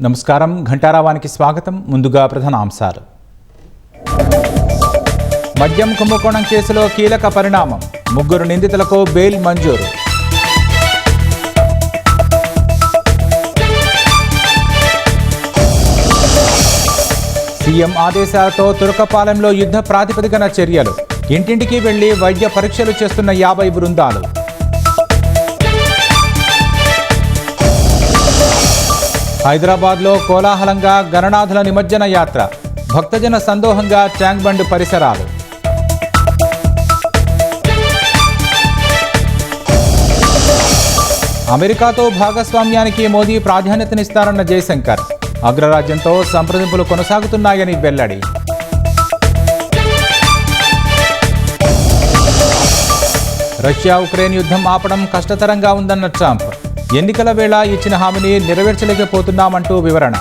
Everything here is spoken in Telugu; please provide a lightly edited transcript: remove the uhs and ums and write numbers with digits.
నమస్కారం ఘంటారావానికి స్వాగతం. ముందుగా ప్రధాన అంశాలు. మద్యం కుంభకోణం కేసులో కీలక పరిణామం. 3 నిందితులకు బెయిల్ మంజూరు. సీఎం ఆదేశాలతో తురకపాలెంలో యుద్ధ ప్రాతిపదికన చర్యలు. ఇంటింటికి వెళ్లి వైద్య పరీక్షలు చేస్తున్న 50 బృందాలు. హైదరాబాద్లో కోలాహలంగా గణనాథుల నిమజ్జన యాత్ర. భక్తజన సందోహంగా ట్యాంక్ బండ్ పరిసరాలు. అమెరికాతో భాగస్వామ్యానికి మోదీ ప్రాధాన్యతనిస్తారన్న జయశంకర్. అగ్రరాజ్యంతో సంప్రదింపులు కొనసాగుతున్నాయని వెల్లడి. రష్యా ఉక్రెయిన్ యుద్ధం ఆపడం కష్టతరంగా ఉందన్న ట్రంప్. ఎన్నికల వేళ ఇచ్చిన హామీని నెరవేర్చలేకపోతున్నామంటూ వివరణ.